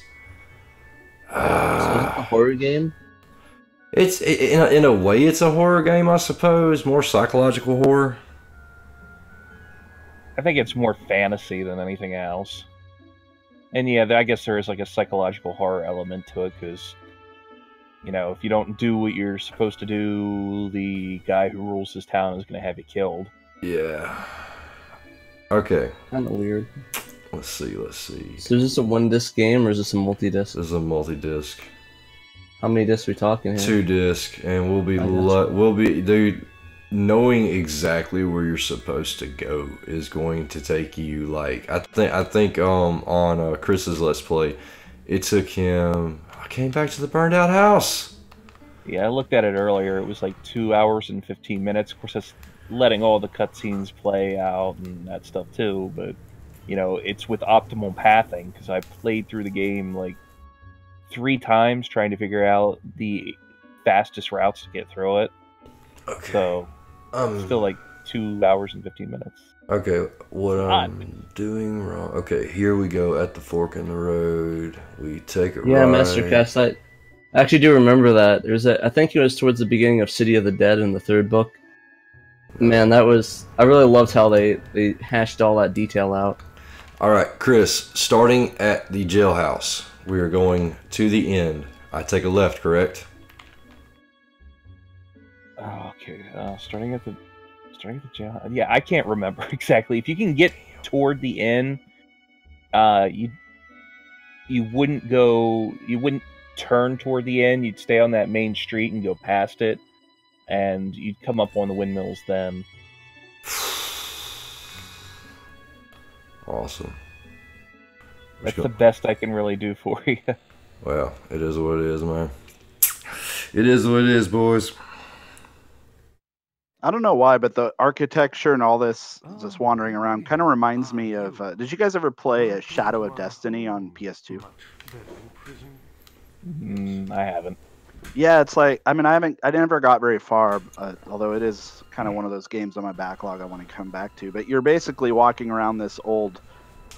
So it's a horror game? It's in a way it's a horror game, I suppose. More psychological horror. I think it's more fantasy than anything else. And yeah, I guess there is like a psychological horror element to it, because if you don't do what you're supposed to do, the guy who rules this town is going to have you killed. Yeah. Okay. Kind of weird. Let's see. So is this a 1-disc game, or is this a multi-disc? This is a multi-disc. How many discs are we talking here? 2-disc, and we'll be dude. Knowing exactly where you're supposed to go is going to take you like I think on Chris's Let's Play, it took him. I came back to the burned out house. Yeah, I looked at it earlier. It was like 2 hours and 15 minutes. Of course, that's letting all the cutscenes play out and that stuff too. But it's with optimal pathing, because I played through the game like 3 times trying to figure out the fastest routes to get through it. Okay. So still like 2 hours and 15 minutes. Okay, what I'm doing wrong. Okay, here we go at the fork in the road. We take it right. Yeah, Mastercast. I actually do remember that. I think it was towards the beginning of City of the Dead in the 3rd book. Man, I really loved how they hashed all that detail out. All right, Chris, starting at the jailhouse. we are going to the end. I take a left, correct? Oh, okay. Starting at the jail. Yeah, I can't remember exactly. If you can get toward the end, you wouldn't turn toward the end. You'd stay on that main street and go past it, and you'd come up on the windmills then. Awesome. That's the best I can really do for you. Well, it is what it is, man. It is what it is, boys. I don't know why, but the architecture and all this, just wandering around, kind of reminds me of. Did you guys ever play a Shadow of Destiny on PS2? I haven't. Yeah, it's like, I mean, I never got very far, although it is kind of one of those games on my backlog I want to come back to. But you're basically walking around this old,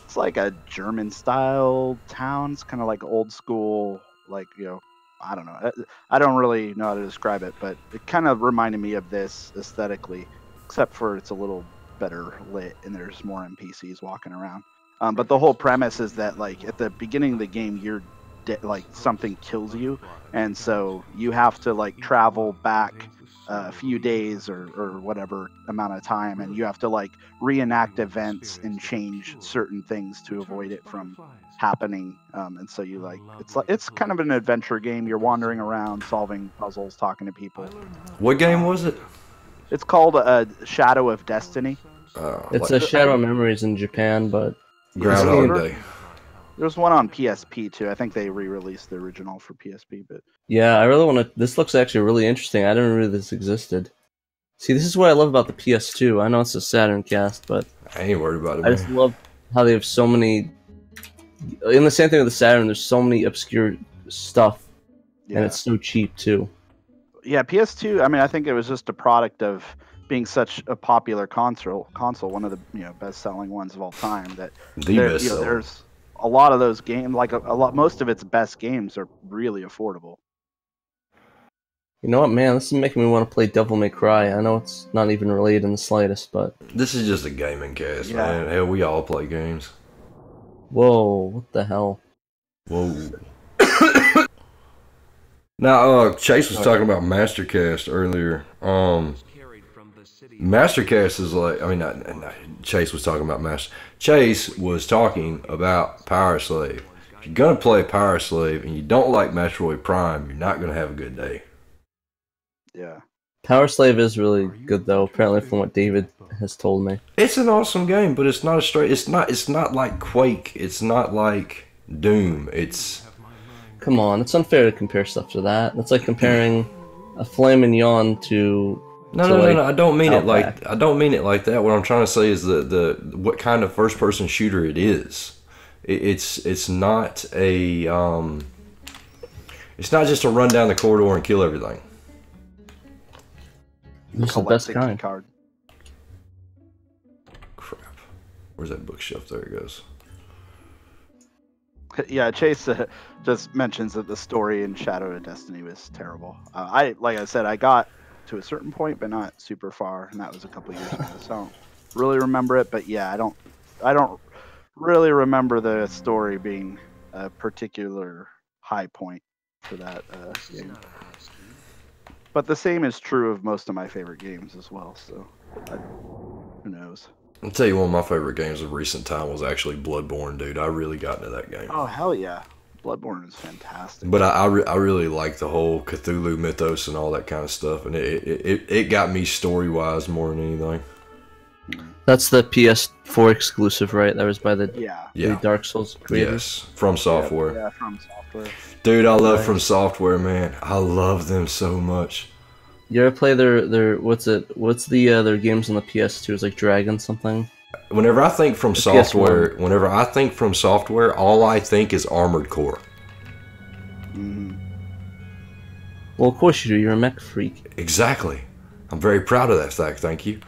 it's like a German-style town. It's kind of like old school, like, you know, I don't know. I don't really know how to describe it, but it kind of reminded me of this aesthetically, except for it's a little better lit and there's more NPCs walking around. But the whole premise is that, like, at the beginning of the game, you're like something kills you, and so you have to like travel back a few days or whatever amount of time, and you have to like reenact events and change certain things to avoid it from happening. And so you like it's kind of an adventure game. You're wandering around, solving puzzles, talking to people. What game was it? It's called Shadow of Destiny. It's a Shadow of Memories in Japan, but Groundhog Day. There's one on PSP too. I think they re-released the original for PSP, but yeah, I really want to. This looks actually really interesting. I didn't know this existed. See, this is what I love about the PS2. I know it's a Saturn cast, but I ain't worried about it. I just love how they have so many. In the same thing with the Saturn, there's so many obscure stuff, and it's so cheap too. Yeah, PS2. I mean, I think it was just a product of being such a popular console, one of the best-selling ones of all time. That there's a lot of those games, like most of its best games are really affordable. You know what, man? This is making me want to play Devil May Cry. I know it's not even related in the slightest, but this is just a gaming cast, man. Hell, we all play games. Whoa, what the hell? Whoa. Now, Chase was talking about Mastercast earlier. Mastercast is like, I mean, not Chase was talking about Master. Chase was talking about Power Slave. If you're gonna play Power Slave and you don't like Metroid Prime, you're not gonna have a good day. Yeah. Power Slave is really good though. Apparently, from what David has told me, it's an awesome game, but it's not a straight. It's not like Quake. It's not like Doom. It's. Come on, it's unfair to compare stuff to that. It's like comparing a Flamin' Yawn to. No. I don't mean it like that. What I'm trying to say is what kind of first person shooter it is. It's not a it's not just a run down the corridor and kill everything. It's the best kind. Card. Crap. Where's that bookshelf? There it goes. Yeah, Chase just mentions that the story in Shadow of Destiny was terrible. Like I said, I got to a certain point, but not super far, and that was a couple years ago. So I don't really remember it, but yeah, I don't really remember the story being a particular high point for that game. But the same is true of most of my favorite games as well. So who knows? I'll tell you, one of my favorite games of recent time was actually Bloodborne, dude. I really got into that game. Oh hell yeah! Bloodborne is fantastic. But I really like the whole Cthulhu mythos and all that kind of stuff, and it got me story wise more than anything. That's the PS4 exclusive, right? That was by the Dark Souls creators. Yes, From Software. Yeah, From Software. Dude, I love From Software, man. I love them so much. You ever play their what's the other games on the PS2? It's like Dragon something. Whenever I think From Software, all I think is Armored Core. Well, of course you do. You're a mech freak. Exactly. I'm very proud of that fact. Thank you.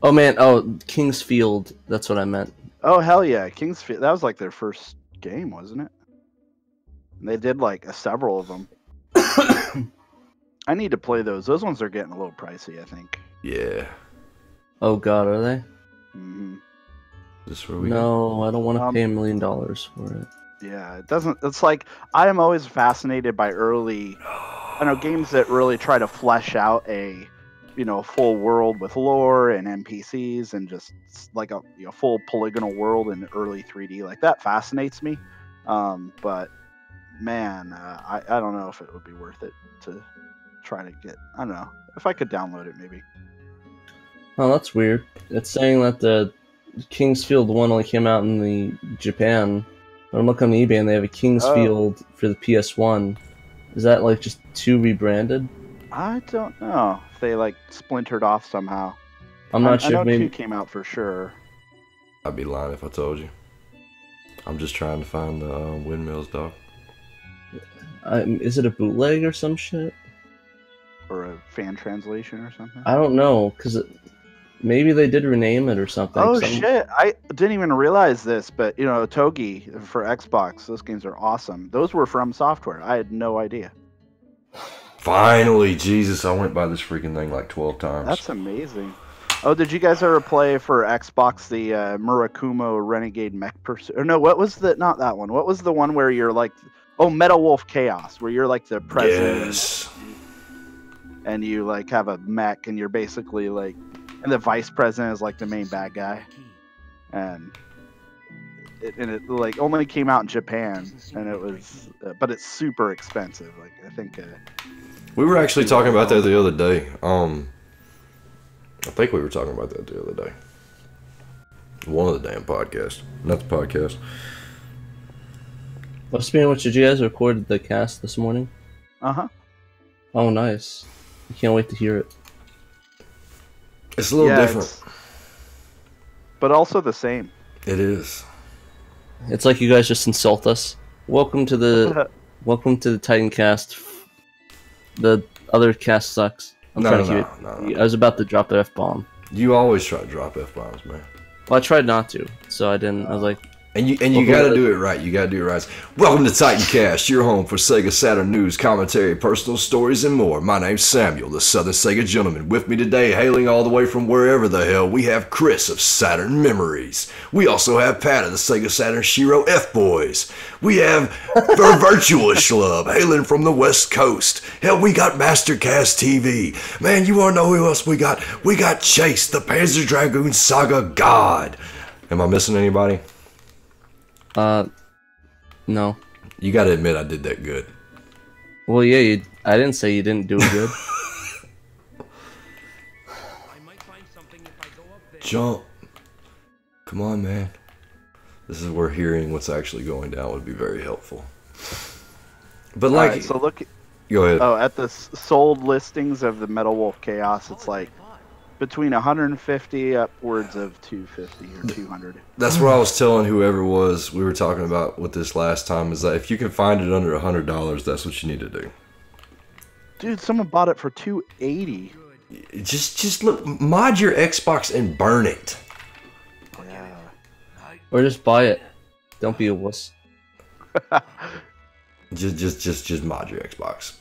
Oh man. Oh, King's Field. That's what I meant. Oh hell yeah, King's Field. That was like their first game, wasn't it? And they did like several of them. I need to play those. Those ones are getting a little pricey, I think. Yeah. Oh god, are they? Mm-hmm. This where we No, I don't want to pay $1 million for it. Yeah, it doesn't. It's like I am always fascinated by early, games that really try to flesh out a, full world with lore and NPCs and just like a full polygonal world in early 3D. Like that fascinates me. But man, I don't know if it would be worth it to try to get. I don't know if I could download it maybe. Oh, that's weird. It's saying that the Kingsfield one only came out in the Japan. I'm looking on eBay and they have a Kingsfield for the PS1. Is that like just 2 rebranded? I don't know if they like splintered off somehow. I'm not sure. I know maybe 2 came out for sure. I'd be lying if I told you. I'm just trying to find the windmills, dog. Is it a bootleg or some shit? Or a fan translation or something? I don't know, because maybe they did rename it or something. Oh shit! I didn't even realize this, but Togi for Xbox, those games are awesome. Those were from Software. I had no idea. Finally, Jesus! I went by this freaking thing like 12 times. That's amazing. Oh, did you guys ever play for Xbox the Murakumo Renegade Mech Pursuit? Or no, what was the not that one? What was the one where you're like, Metal Wolf Chaos, where you're like the president? Yes. And you like have a mech, and you're basically like. And the vice president is like the main bad guy, and it like only came out in Japan, and it was, but it's super expensive. Like I think we were actually talking about that the other day. I think we were talking about that the other day. One of the damn podcasts, not the podcast. Well, speaking of which, did you guys record the cast this morning? Uh-huh. Oh, nice! I can't wait to hear it. It's a little different. But also the same. It is. It's like you guys just insult us. Welcome to the Titan cast. The other cast sucks. No. I was about to drop the F-bomb. You always try to drop F-bombs, man. Well, I tried not to, so I didn't. I was like... And you gotta do it right. You gotta do it right. Welcome to Titan Cast, your home for Sega Saturn news, commentary, personal stories, and more. My name's Samuel, the Southern Sega gentleman. With me today, hailing all the way from wherever the hell, we have Chris of Saturn Memories. We also have Pat of the Sega Saturn Shiro F-Boys. We have Virtual Schlub, hailing from the West Coast. Hell, we got Mastercast TV. Man, you wanna know who else we got? We got Chase, the Panzer Dragoon Saga God. Am I missing anybody? No. You gotta admit I did that good. Well, yeah, I didn't say you didn't do it good. Jump. Come on, man. This is where hearing what's actually going down would be very helpful. But like... Right, so look... Go ahead. Oh, at the sold listings of the Metal Wolf Chaos, it's like between 150 upwards of 250 or 200. That's what I was telling whoever it was we were talking about with this last time, is that if you can find it under $100, that's what you need to do. Dude, someone bought it for $280. Just look, mod your Xbox and burn it. Yeah. Or just buy it. Don't be a wuss. just mod your Xbox.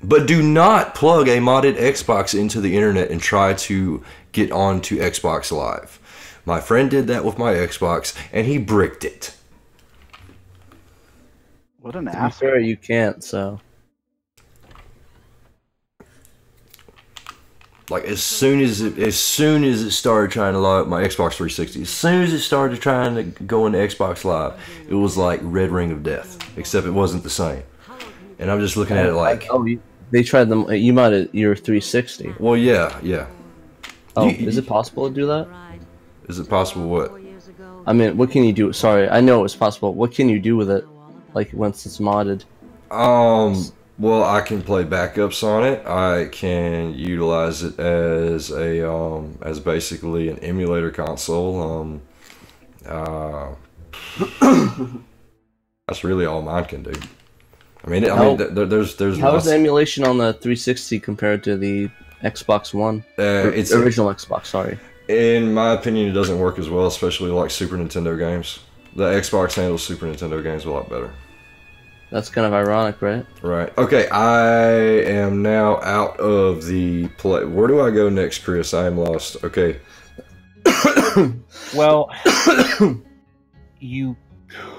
But do not plug a modded Xbox into the internet and try to get onto Xbox Live. My friend did that with my Xbox, and he bricked it. What an ass. Sure, you can't, so... Like, as soon as it started trying to load up my Xbox 360, as soon as it started trying to go into Xbox Live, it was like Red Ring of Death, except it wasn't the same. And I'm just looking at it like... They tried them. You modded your 360. Well, yeah. Oh, is it possible to do that? Is it possible what? I mean, what can you do? Sorry, I know it's possible. What can you do with it, like once it's modded? Well, I can play backups on it. I can utilize it as a as basically an emulator console. That's really all mine can do. There's how is the emulation on the 360 compared to the Xbox One? It's original Xbox. Sorry. In my opinion, it doesn't work as well, especially like Super Nintendo games. The Xbox handles Super Nintendo games a lot better. That's kind of ironic, right? Right. Okay, I am now out of the play. Where do I go next, Chris? I am lost. Okay. Well, you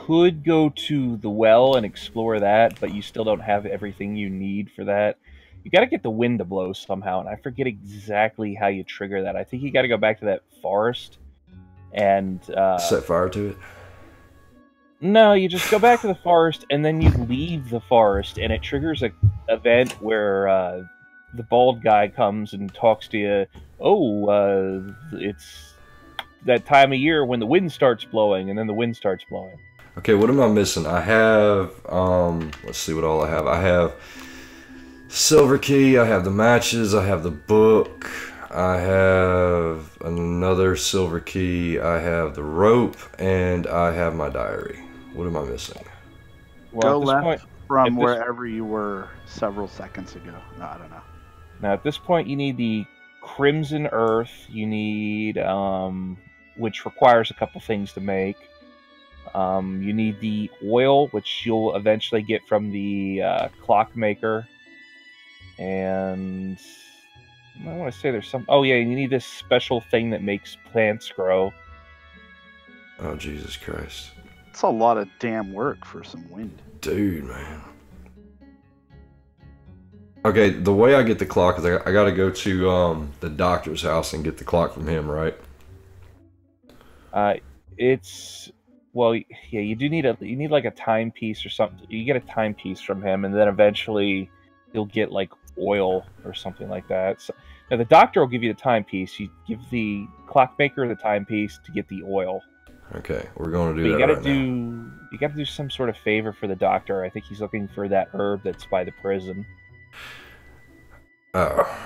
could go to the well and explore that, but you still don't have everything you need for that. You got to get the wind to blow somehow, and I forget exactly how you trigger that. I think you got to go back to that forest and set fire to it. No, you just go back to the forest, and then you leave the forest, and it triggers a event where the bald guy comes and talks to you. Oh, it's that time of year when the wind starts blowing, and then the wind starts blowing. Okay, what am I missing? I have, let's see what all I have. I have silver key, I have the matches, I have the book, I have another silver key, I have the rope, and I have my diary. What am I missing? Well, go left from wherever you were several seconds ago. No, I don't know. Now, at this point, you need the Crimson Earth. You need, which requires a couple things to make. You need the oil, which you'll eventually get from the clockmaker. And I want to say there's some... Oh, yeah, you need this special thing that makes plants grow. Oh, Jesus Christ. It's a lot of damn work for some wind. Dude, man. Okay, the way I get the clock is I gotta go to the doctor's house and get the clock from him, right? It's... Well, yeah, you need like a timepiece or something. You get a timepiece from him, and then eventually you'll get like oil or something like that. So, now the doctor will give you the timepiece. You give the clockmaker the timepiece to get the oil. Okay, we're going to do that right now. You got to do some sort of favor for the doctor. I think he's looking for that herb that's by the prison. Oh.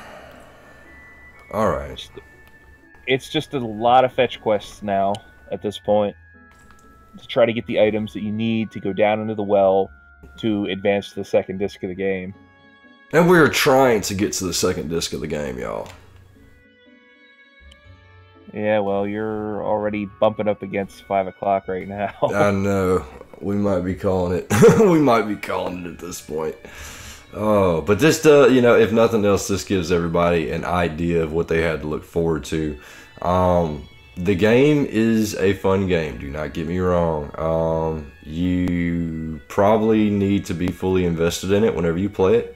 All right. It's just a lot of fetch quests now at this point to try to get the items that you need to go down into the well to advance to the second disc of the game. And we're trying to get to the second disc of the game, y'all. Yeah, well, you're already bumping up against 5 o'clock right now. I know. We might be calling it. We might be calling it at this point. Oh, but this, you know, if nothing else, this gives everybody an idea of what they had to look forward to. The game is a fun game. Do not get me wrong. You probably need to be fully invested in it whenever you play it.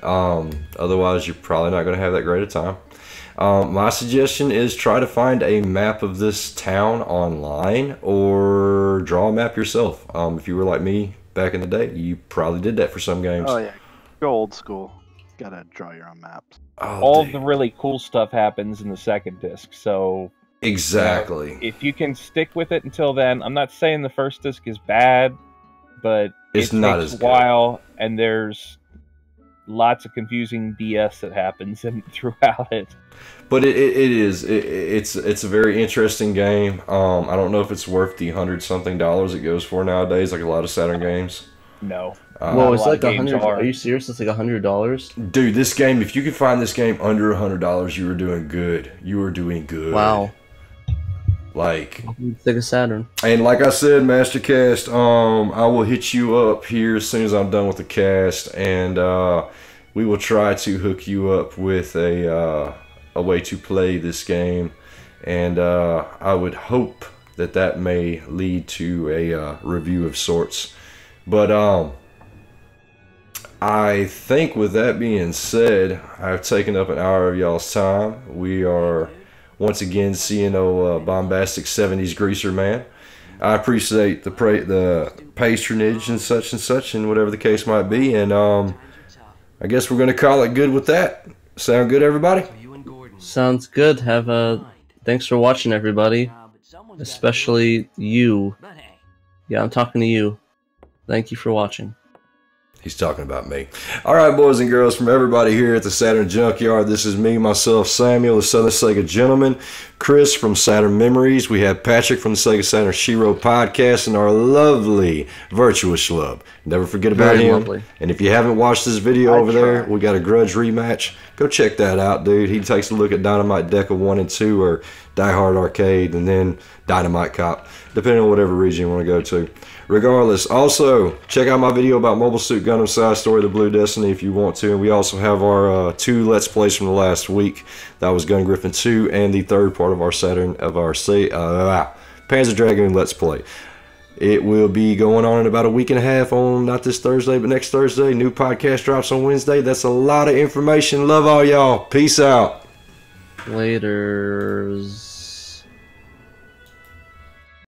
Otherwise, you're probably not going to have that great a time. My suggestion is try to find a map of this town online or draw a map yourself. If you were like me back in the day, you probably did that for some games. Oh yeah, go old school. Gotta draw your own maps. Oh, all of the really cool stuff happens in the second disc, so exactly. If you can stick with it until then, I'm not saying the first disc is bad, but it's not as good. While, and there's lots of confusing BS that happens throughout it. But it's a very interesting game. I don't know if it's worth the $100-something it goes for nowadays, like a lot of Saturn games. No. Well, it's like $100. Are you serious? It's like $100. Dude, this game, if you could find this game under $100, you were doing good. You were doing good. Wow. Like Sega Saturn. And like I said, Mastercast, I will hit you up here as soon as I'm done with the cast, and we will try to hook you up with a way to play this game, and I would hope that may lead to a review of sorts. But I think with that being said, I've taken up an hour of y'all's time. We are once again seeing bombastic 70s greaser man. I appreciate the patronage and such and whatever the case might be, and I guess we're gonna call it good with that. Sound good, everybody? Sounds good. Thanks for watching, everybody, especially you. Yeah, I'm talking to you. Thank you for watching. He's talking about me. All right, boys and girls, from everybody here at the Saturn Junkyard, this is me, myself, Samuel, the Southern Sega Gentleman, Chris from Saturn Memories. We have Patrick from the Sega Saturn Shiro Podcast, and our lovely Virtuous Schlub. Never forget about him. Lovely. And if you haven't watched this video over there, we got a Grudge rematch. Go check that out, dude. He takes a look at Dynamite Deca 1 and 2, or Die Hard Arcade, and then Dynamite Cop, depending on whatever region you want to go to. Regardless, also check out my video about Mobile Suit Gundam Side Story: The Blue Destiny if you want to. And we also have our 2 Let's Plays from the last week. That was Gun Griffin 2 and the third part of our Saturn Panzer Dragoon Let's Play. It will be going on in about a week and a half on not this Thursday, but next Thursday. New podcast drops on Wednesday. That's a lot of information. Love all y'all. Peace out. Laters.